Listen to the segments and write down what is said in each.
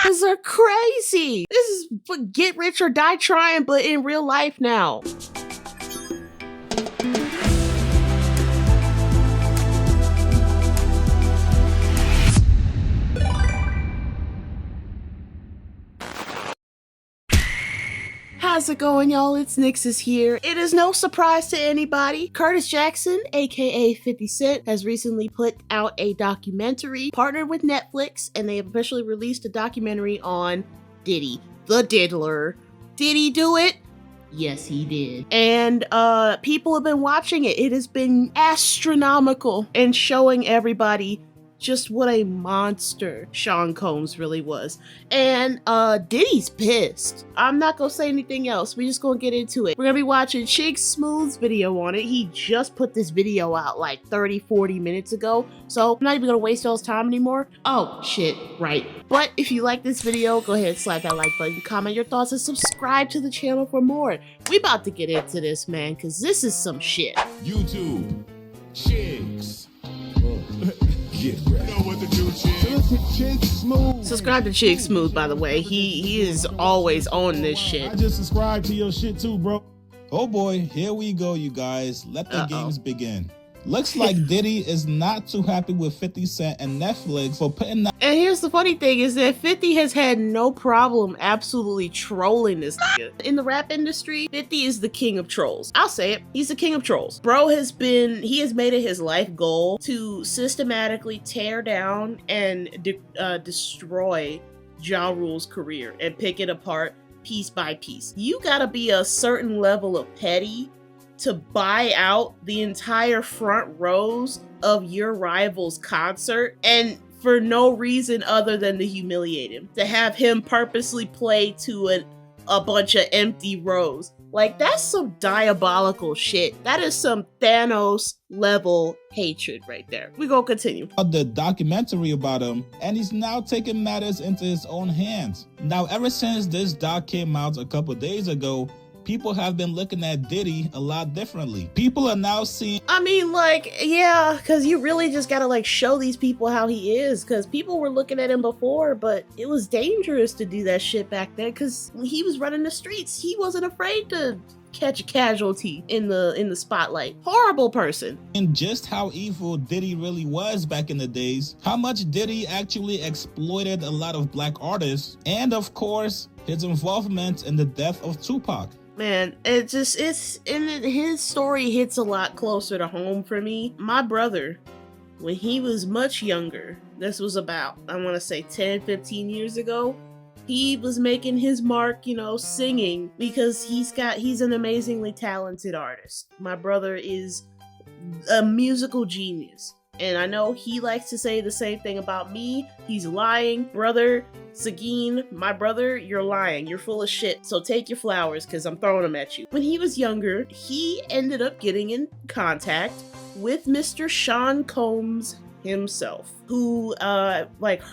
Cause they're crazy. This is get rich or die trying, but in real life now. How's it going, y'all? It's Nixus here. It is no surprise to anybody. Curtis Jackson, aka 50 Cent, has recently put out a documentary partnered with Netflix, and they have officially released a documentary on Diddy, the Diddler. Did he do it? Yes, he did. And people have been watching it. It has been astronomical and showing everybody just what a monster Sean Combs really was. And Diddy's pissed. I'm not gonna say anything else. We're just gonna get into it. We're gonna be watching Chig Smooth's video on it. He just put this video out like 30-40 minutes ago, so I'm not even gonna waste y'all's time anymore. Oh shit, right. But if you like this video, go ahead and slap that like button, comment your thoughts, and subscribe to the channel for more. We about to get into this, man, because this is some shit. YouTube, Chigs. Get ready. You know what to do, Chig Smooth. Subscribe to Chig Smooth, by the way. He is always on this shit. I just subscribed to your shit too, bro. Oh boy, here we go, you guys. Let the games begin. Looks like Diddy is not too happy with 50 Cent and Netflix for putting that. And here's the funny thing is that 50 has had no problem absolutely trolling this nigga. In the rap industry, 50 is the king of trolls. I'll say it. He's the king of trolls. Bro has made it his life goal to systematically tear down and destroy Ja Rule's career and pick it apart piece by piece. You gotta be a certain level of petty to buy out the entire front rows of your rival's concert, and for no reason other than to humiliate him, to have him purposely play to a bunch of empty rows. Like, that's some diabolical shit. That is some Thanos level hatred right there. We gonna continue. The documentary about him, and he's now taking matters into his own hands. Now, ever since this doc came out a couple days ago, people have been looking at Diddy a lot differently. People are now seeing... I mean, like, yeah, because you really just gotta, like, show these people how he is, because people were looking at him before, but it was dangerous to do that shit back then, because when he was running the streets, he wasn't afraid to catch a casualty in the spotlight. Horrible person. And just how evil Diddy really was back in the days, how much Diddy actually exploited a lot of black artists, and of course, his involvement in the death of Tupac. Man, his story hits a lot closer to home for me. My brother, when he was much younger, this was about, I want to say 10, 15 years ago, he was making his mark, you know, singing, because he's an amazingly talented artist. My brother is a musical genius. And I know he likes to say the same thing about me. He's lying. Brother Sagin, my brother, you're lying. You're full of shit. So take your flowers, because I'm throwing them at you. When he was younger, he ended up getting in contact with Mr. Sean Combs himself, who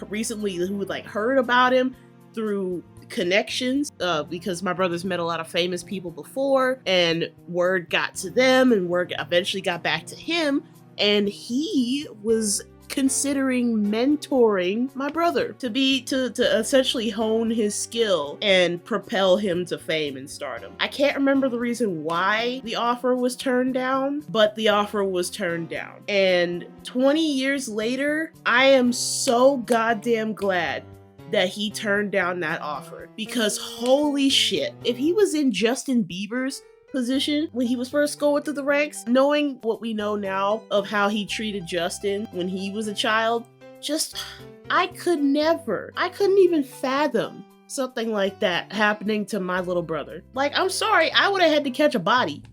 recently heard about him through connections, because my brother's met a lot of famous people before, and word got to them, and word eventually got back to him. And he was considering mentoring my brother to essentially hone his skill and propel him to fame and stardom. I can't remember the reason why the offer was turned down, but the offer was turned down. And 20 years later, I am so goddamn glad that he turned down that offer, because holy shit, if he was in Justin Bieber's position when he was first going through the ranks, knowing what we know now of how he treated Justin when he was a child, I couldn't even fathom something like that happening to my little brother. Like, I'm sorry, I would have had to catch a body,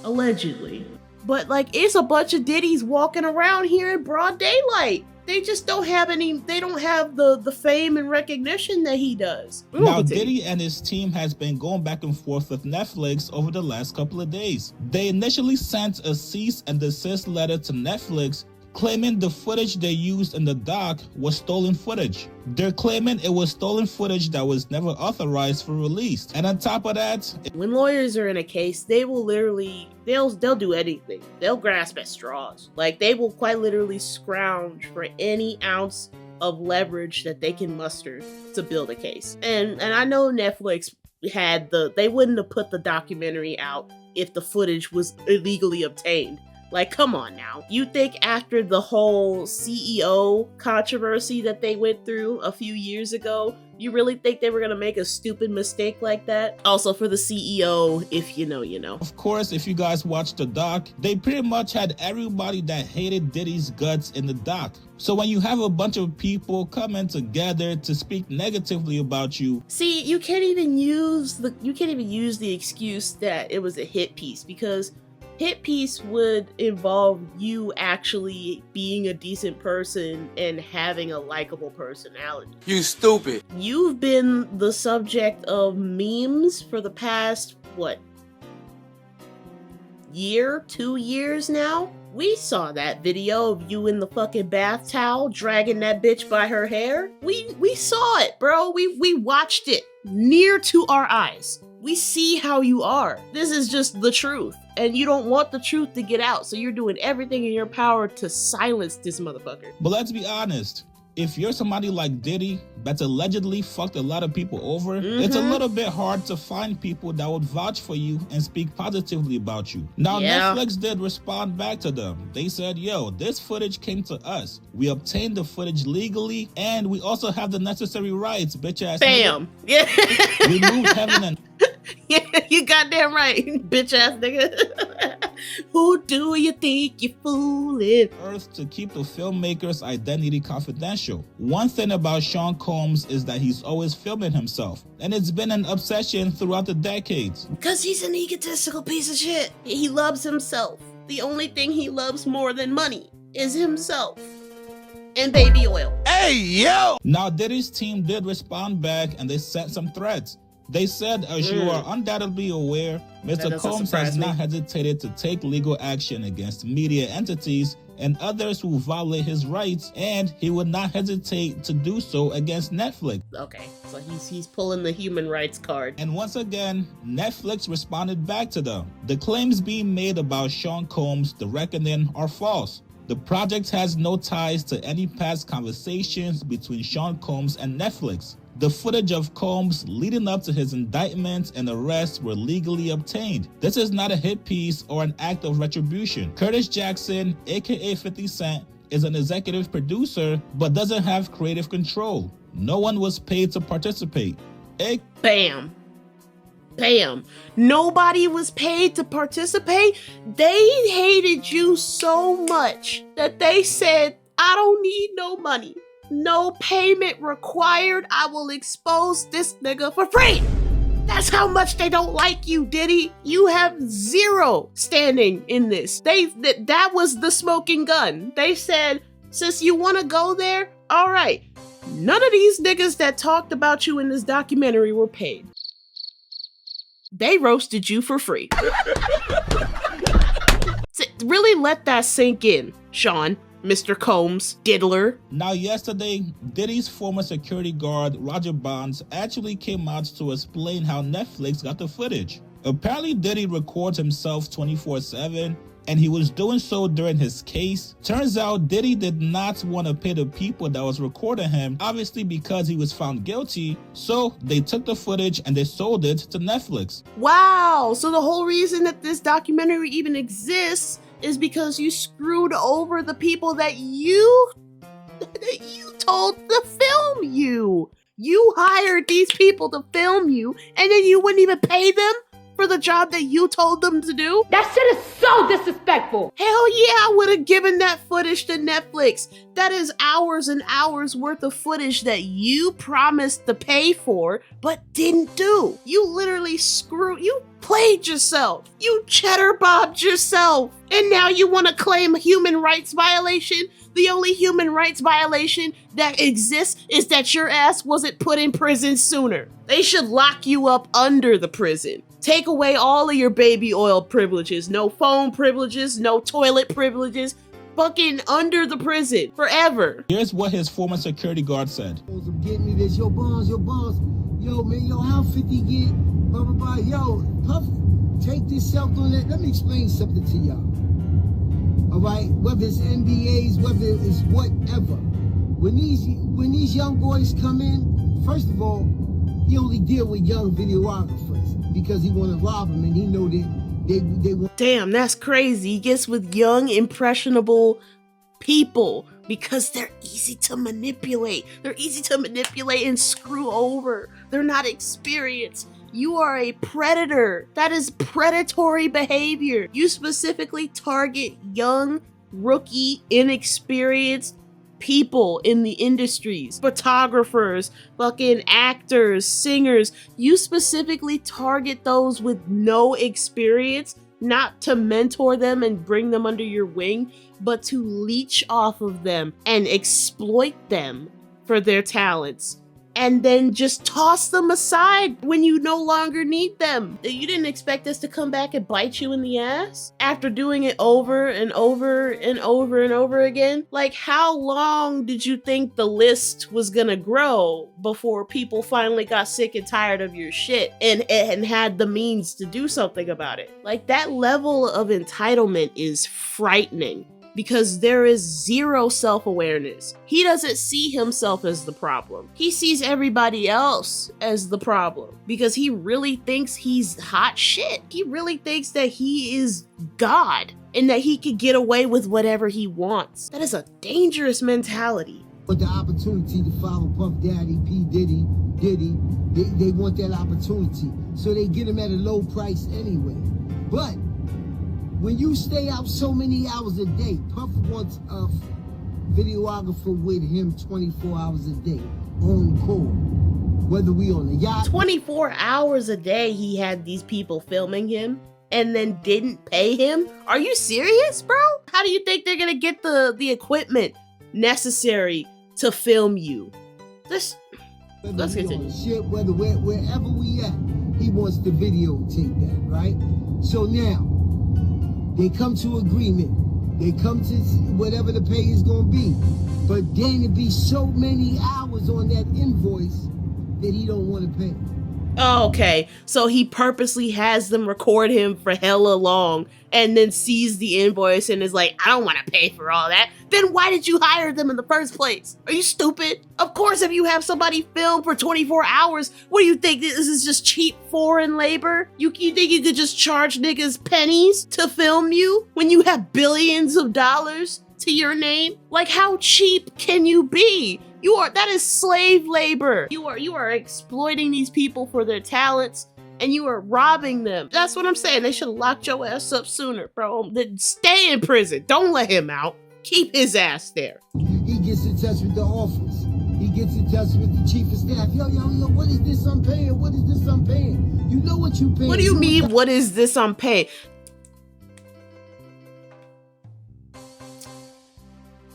allegedly. But like, it's a bunch of Diddies walking around here in broad daylight. They just don't have the fame and recognition that he does. Now, Diddy and his team has been going back and forth with Netflix over the last couple of days. They initially sent a cease and desist letter to Netflix claiming the footage they used in the doc was stolen footage. They're claiming it was stolen footage that was never authorized for release. And on top of that, when lawyers are in a case, they will literally, they'll do anything. They'll grasp at straws. Like, they will quite literally scrounge for any ounce of leverage that they can muster to build a case. And I know Netflix had they wouldn't have put the documentary out if the footage was illegally obtained. Like, come on now. You think after the whole CEO controversy that they went through a few years ago, you really think they were gonna make a stupid mistake like that? Also, for the CEO, if you know, you know. Of course, if you guys watched the doc, they pretty much had everybody that hated Diddy's guts in the doc. So when you have a bunch of people coming together to speak negatively about you, see, you can't even use the excuse that it was a hit piece, because hit piece would involve you actually being a decent person and having a likable personality. You stupid. You've been the subject of memes for the past, what, year, 2 years now? We saw that video of you in the fucking bath towel dragging that bitch by her hair. We saw it, bro. We watched it near to our eyes. We see how you are. This is just the truth. And you don't want the truth to get out, so you're doing everything in your power to silence this motherfucker. But let's be honest. If you're somebody like Diddy that's allegedly fucked a lot of people over, it's a little bit hard to find people that would vouch for you and speak positively about you. Now, Netflix did respond back to them. They said, yo, this footage came to us. We obtained the footage legally, and we also have the necessary rights, bitch ass. Bam. Yeah. We moved heaven and... Yeah, you goddamn right, bitch ass nigga. Who do you think you're fooling? Earth to keep the filmmaker's identity confidential. One thing about Sean Combs is that he's always filming himself, and it's been an obsession throughout the decades. Because he's an egotistical piece of shit. He loves himself. The only thing he loves more than money is himself. And baby oil. Hey, yo! Now, Diddy's team did respond back, and they sent some threats. They said, as you are undoubtedly aware, Mr. Combs has not hesitated to take legal action against media entities and others who violate his rights, and he would not hesitate to do so against Netflix. Okay, so he's pulling the human rights card. And once again, Netflix responded back to them. The claims being made about Sean Combs' The Reckoning are false. The project has no ties to any past conversations between Sean Combs and Netflix. The footage of Combs leading up to his indictment and arrest were legally obtained. This is not a hit piece or an act of retribution. Curtis Jackson, aka 50 Cent, is an executive producer but doesn't have creative control. No one was paid to participate. Bam. Bam. Nobody was paid to participate? They hated you so much that they said, I don't need no money. No payment required. I will expose this nigga for free. That's how much they don't like you, Diddy. You have zero standing in this. That was the smoking gun. They said, since you want to go there, all right. None of these niggas that talked about you in this documentary were paid. They roasted you for free. Really let that sink in, Sean. Mr. Combs, Diddler. Now, yesterday, Diddy's former security guard, Roger Bonds, actually came out to explain how Netflix got the footage. Apparently, Diddy records himself 24/7, and he was doing so during his case. Turns out, Diddy did not want to pay the people that was recording him, obviously because he was found guilty, so they took the footage and they sold it to Netflix. Wow, so the whole reason that this documentary even exists is because you screwed over the people that you told to film you. You hired these people to film you, and then you wouldn't even pay them for the job that you told them to do? That shit is so disrespectful. Hell yeah, I would have given that footage to Netflix. That is hours and hours worth of footage that you promised to pay for, but didn't do. You literally you played yourself. You cheddar bobbed yourself. And now you want to claim a human rights violation? The only human rights violation that exists is that your ass wasn't put in prison sooner. They should lock you up under the prison. Take away all of your baby oil privileges. No phone privileges, no toilet privileges. Fucking under the prison forever. Here's what his former security guard said. Get me this, your bonds. Yo, man, yo, how 50 get? Blah, blah, blah. Yo, Puff, take this self on that. Let me explain something to y'all. All right? Whether it's NBAs, whether it's whatever. When these young boys come in, first of all, he only deal with young videographers because he want to rob them, and he know that they want. Damn, that's crazy. He gets with young, impressionable people because they're easy to manipulate. They're easy to manipulate and screw over. They're not experienced. You are a predator. That is predatory behavior. You specifically target young, rookie, inexperienced people in the industries, photographers, fucking actors, singers. You specifically target those with no experience, not to mentor them and bring them under your wing, but to leech off of them and exploit them for their talents. And then just toss them aside when you no longer need them. You didn't expect this to come back and bite you in the ass after doing it over and over and over and over again? Like, how long did you think the list was gonna grow before people finally got sick and tired of your shit and had the means to do something about it? Like, that level of entitlement is frightening. Because there is zero self-awareness. He doesn't see himself as the problem. He sees everybody else as the problem because he really thinks he's hot shit. He really thinks that he is God and that he could get away with whatever he wants. That is a dangerous mentality. But the opportunity to follow Puff Daddy, P. Diddy, they want that opportunity. So they get him at a low price anyway. But when you stay out so many hours a day, Puff wants a videographer with him 24 hours a day, on call. Whether we on a yacht. 24 hours a day he had these people filming him and then didn't pay him? Are you serious, bro? How do you think they're gonna get the equipment necessary to film you? Let's continue. Shit, whether wherever we at, he wants to videotape that, right? So now, they come to agreement. They come to whatever the pay is going to be. But then it be so many hours on that invoice that he don't want to pay. Okay, so he purposely has them record him for hella long and then sees the invoice and is like, I don't want to pay for all that. Then why did you hire them in the first place? Are you stupid? Of course, if you have somebody film for 24 hours, what do you think? This is just cheap foreign labor? You think you could just charge niggas pennies to film you when you have billions of dollars to your name? Like, how cheap can you be? That is slave labor. You are exploiting these people for their talents and you are robbing them. That's what I'm saying. They should have locked your ass up sooner, bro. Then stay in prison. Don't let him out. Keep his ass there. He gets in touch with the office. He gets in touch with the chief of staff. Yo, what is this I'm paying? What is this I'm paying? You know what you paying. What do you mean, what is this I'm paying?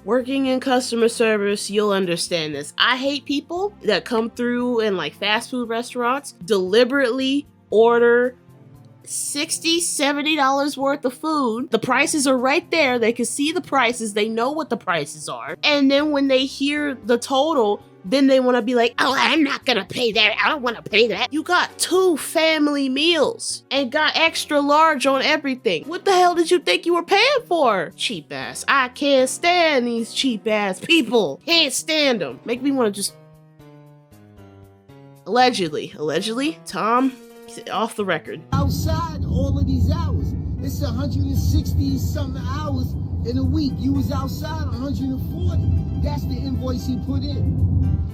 Working in customer service, you'll understand this. I hate people that come through in like fast food restaurants, deliberately order $60, $70 worth of food. The prices are right there. They can see the prices. They know what the prices are. And then when they hear the total, then they want to be like, oh, I'm not going to pay that. I don't want to pay that. You got 2 family meals and got extra large on everything. What the hell did you think you were paying for? Cheap ass. I can't stand these cheap ass people. Can't stand them. Make me want to just... Allegedly, Tom, off the record. Outside all of these hours. It's 160 something hours in a week. You was outside 140. That's the invoice he put in.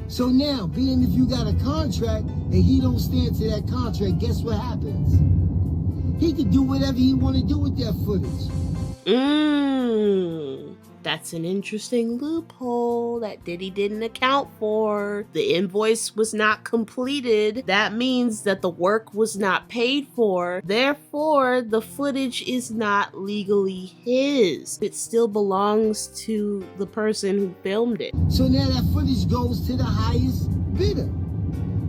So now, being if you got a contract and he don't stand to that contract, guess what happens? He could do whatever he want to do with that footage. That's an interesting loophole that Diddy didn't account for. The invoice was not completed. That means that the work was not paid for. Therefore, the footage is not legally his. It still belongs to the person who filmed it. So now that footage goes to the highest bidder.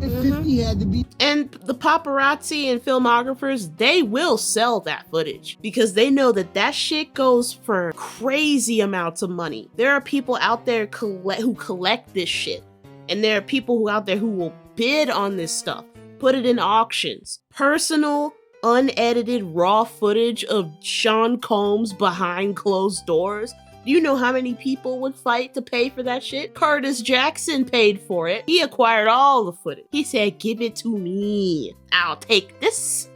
And 50 had to be. And the paparazzi and filmographers, they will sell that footage because they know that that shit goes for crazy amounts of money. There are people out there who collect this shit. And there are people out there who will bid on this stuff, put it in auctions. Personal, unedited, raw footage of Sean Combs behind closed doors You know how many people would fight to pay for that shit? Curtis Jackson paid for it. He acquired all the footage. He said, give it to me. I'll take this.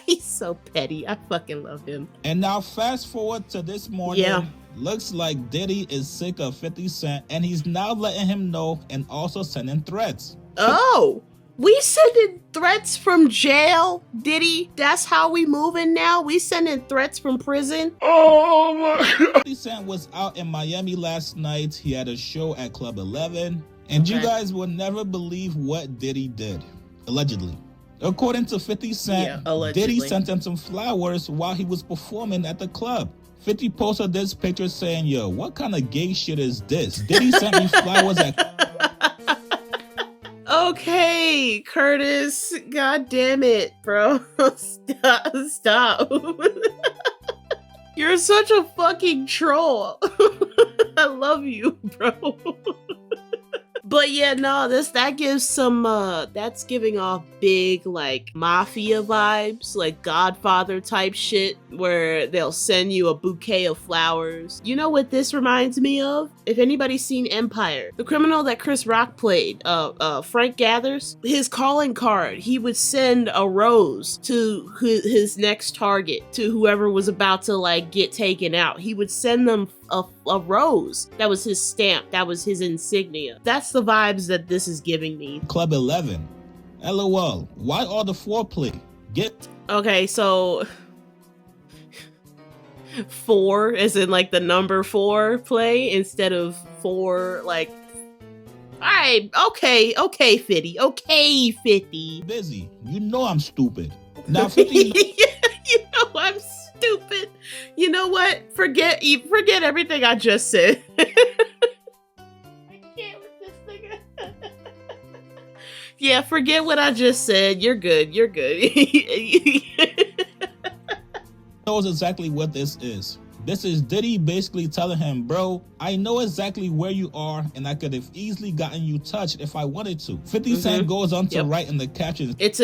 He's so petty. I fucking love him. And now fast forward to this morning. Yeah. Looks like Diddy is sick of 50 Cent and he's now letting him know and also sending threats. Oh, we sending threats from jail, Diddy? That's how we moving now? We sending threats from prison? Oh my God. 50 Cent was out in Miami last night. He had a show at Club 11. And you guys will never believe what Diddy did. Allegedly. According to 50 Cent, Diddy sent him some flowers while he was performing at the club. 50 posted this picture saying, yo, what kind of gay shit is this? Diddy sent me flowers at... Okay, Curtis. God damn it, bro. Stop. You're such a fucking troll. I love you, bro. But yeah, no, that gives some, that's giving off big, like, mafia vibes, like Godfather type shit, where they'll send you a bouquet of flowers. You know what this reminds me of? If anybody's seen Empire, the criminal that Chris Rock played, Frank Gathers, his calling card, he would send a rose to his next target, to whoever was about to, like, get taken out. He would send them a rose. That was his stamp. That was his insignia. That's the vibes that this is giving me. Club 11. LOL. Why all the foreplay? Okay, so 4 as in like the number 4 play instead of 4 like. Alright, okay, 50. Okay, 50. Busy. You know I'm stupid. Now 50. You know I'm stupid. You know what? Forget everything I just said. I can't with this nigga. Yeah, forget what I just said. You're good. Knows exactly what this is. This is Diddy basically telling him, bro, I know exactly where you are and I could have easily gotten you touched if I wanted to. 50 Cent goes on to write in the captions. It's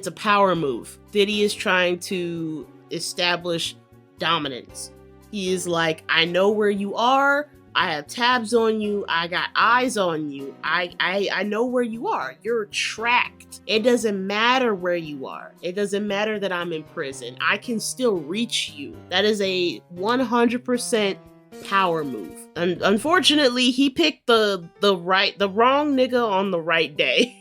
a power move. Diddy is trying to establish dominance. He is like, I know where you are. I have tabs on you. I got eyes on you. I know where you are. You're tracked. It doesn't matter where you are. It doesn't matter that I'm in prison. I can still reach you. That is a 100% power move. And unfortunately, he picked the wrong nigga on the right day.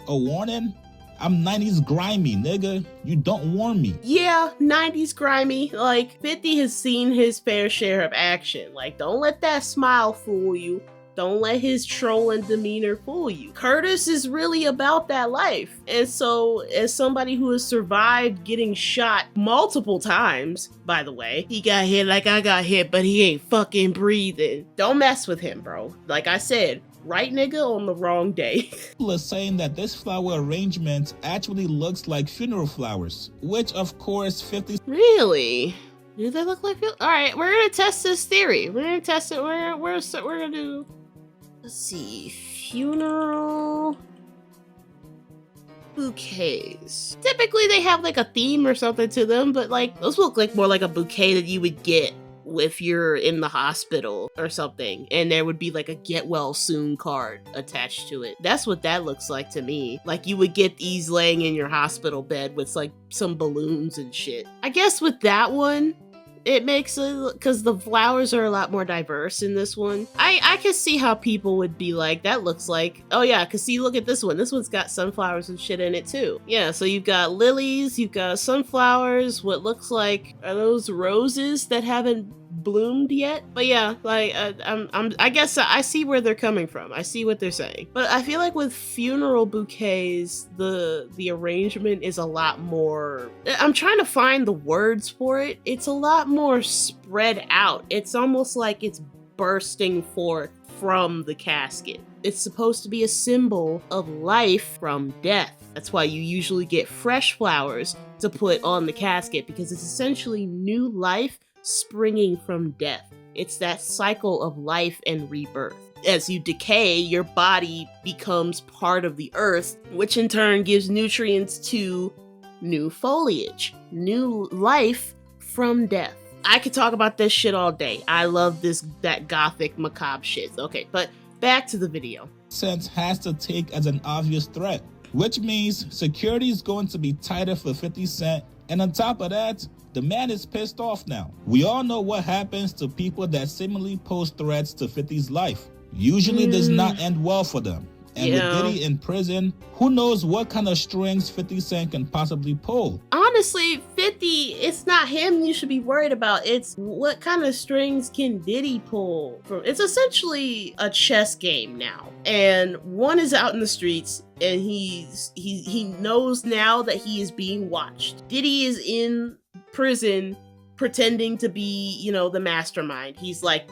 A warning? I'm 90s grimy, nigga. You don't warn me. Yeah, 90s grimy. Like, 50 has seen his fair share of action. Like, don't let that smile fool you. Don't let his trolling demeanor fool you. Curtis is really about that life. And so, as somebody who has survived getting shot multiple times, by the way, he got hit like I got hit, but he ain't fucking breathing. Don't mess with him, bro. Like I said, right nigga on the wrong day. People are saying that this flower arrangement actually looks like funeral flowers, which of course 50... Really? Do they look like... Alright, we're gonna test this theory. We're gonna test it. We're gonna do... Let's see. Funeral... bouquets. Typically they have like a theme or something to them, but like those look like more like a bouquet that you would get if you're in the hospital or something, and there would be like a get well soon card attached to it. That's what that looks like to me. Like you would get these laying in your hospital bed with like some balloons and shit. I guess with that one, it makes it, because the flowers are a lot more diverse in this one. I can see how people would be like, that looks like, oh yeah, because see, look at this one. This one's got sunflowers and shit in it too. Yeah, so you've got lilies, you've got sunflowers, what looks like, are those roses that haven't bloomed yet? But yeah, like I guess I see where they're coming from. I see what they're saying. But I feel like with funeral bouquets, the arrangement is a lot more, I'm trying to find the words for it. It's a lot more spread out. It's almost like it's bursting forth from the casket. It's supposed to be a symbol of life from death. That's why you usually get fresh flowers to put on the casket, because it's essentially new life springing from death. It's that cycle of life and rebirth. As you decay, your body becomes part of the earth, which in turn gives nutrients to new foliage. New life from death. I could talk about this shit all day. I love that gothic macabre shit. Okay, but back to the video. Cent has to take as an obvious threat, which means security is going to be tighter for 50 Cent. And on top of that, the man is pissed off now. We all know what happens to people that seemingly pose threats to 50's life. Usually does not end well for them. And with Diddy in prison, who knows what kind of strings 50 Cent can possibly pull. Honestly, 50, it's not him you should be worried about. It's what kind of strings can Diddy pull. It's essentially a chess game now. And one is out in the streets, and he knows now that he is being watched. Diddy is in prison pretending to be, you know, the mastermind. He's like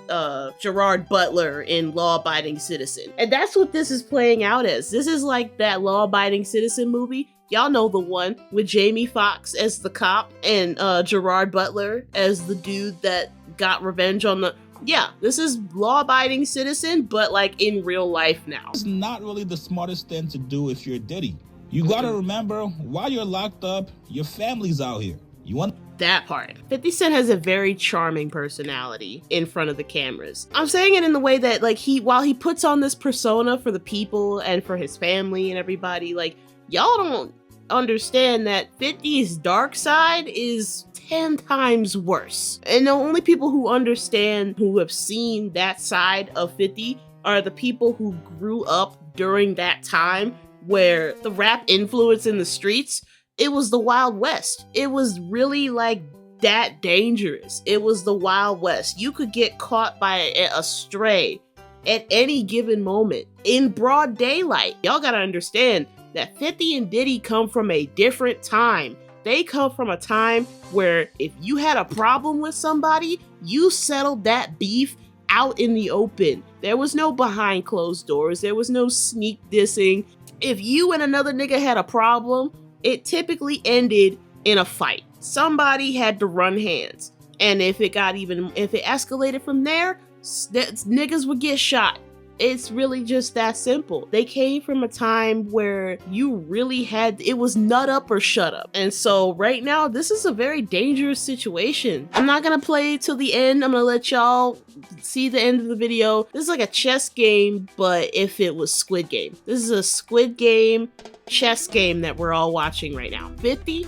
Gerard Butler in Law Abiding Citizen. And that's what this is playing out as. This is like that Law Abiding Citizen movie. Y'all know the one with Jamie Foxx as the cop and Gerard Butler as the dude that got revenge on the... Yeah, this is Law Abiding Citizen, but like in real life now. It's not really the smartest thing to do if you're Diddy. You gotta remember, while you're locked up, your family's out here. You want... That part. 50 Cent has a very charming personality in front of the cameras. I'm saying it in the way that like while he puts on this persona for the people and for his family and everybody, like y'all don't understand that 50's dark side is 10 times worse. And the only people who understand, who have seen that side of 50 are the people who grew up during that time where the rap influence in the streets, it was the Wild West. It was really like that dangerous. It was the Wild West. You could get caught by a stray at any given moment in broad daylight. Y'all gotta understand that 50 and Diddy come from a different time. They come from a time where if you had a problem with somebody, you settled that beef out in the open. There was no behind closed doors. There was no sneak dissing. If you and another nigga had a problem, it typically ended in a fight. Somebody had to run hands. And if it escalated from there, niggas would get shot. It's really just that simple. They came from a time where you really it was nut up or shut up. And so right now, this is a very dangerous situation. I'm not gonna play till the end. I'm gonna let y'all see the end of the video. This is like a chess game, but if it was Squid Game. This is a Squid Game chess game that we're all watching right now. 50,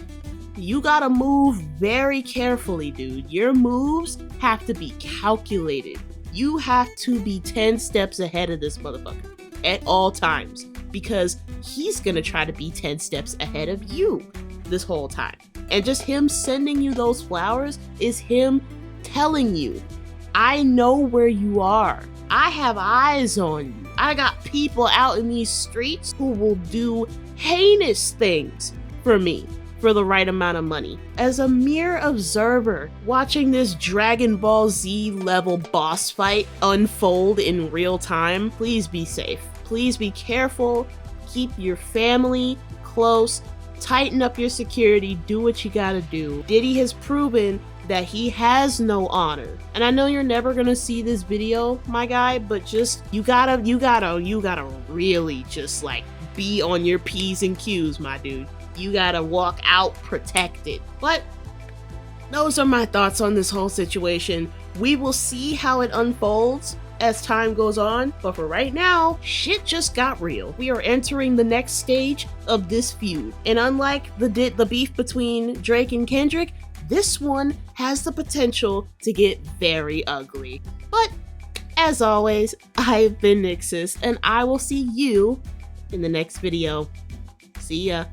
you gotta move very carefully, dude. Your moves have to be calculated. You have to be 10 steps ahead of this motherfucker at all times, because he's gonna try to be 10 steps ahead of you this whole time. And just him sending you those flowers is him telling you, I know where you are. I have eyes on you. I got people out in these streets who will do heinous things for me for the right amount of money. As a mere observer, watching this Dragon Ball Z level boss fight unfold in real time, please be safe. Please be careful. Keep your family close. Tighten up your security. Do what you gotta do. Diddy has proven that he has no honor. And I know you're never gonna see this video, my guy, but just, you gotta really just like be on your P's and Q's, my dude. You gotta walk out protected. But those are my thoughts on this whole situation. We will see how it unfolds as time goes on, but for right now, shit just got real. We are entering the next stage of this feud. And unlike the beef between Drake and Kendrick, this one has the potential to get very ugly. But as always, I've been Nixus, and I will see you in the next video. See ya.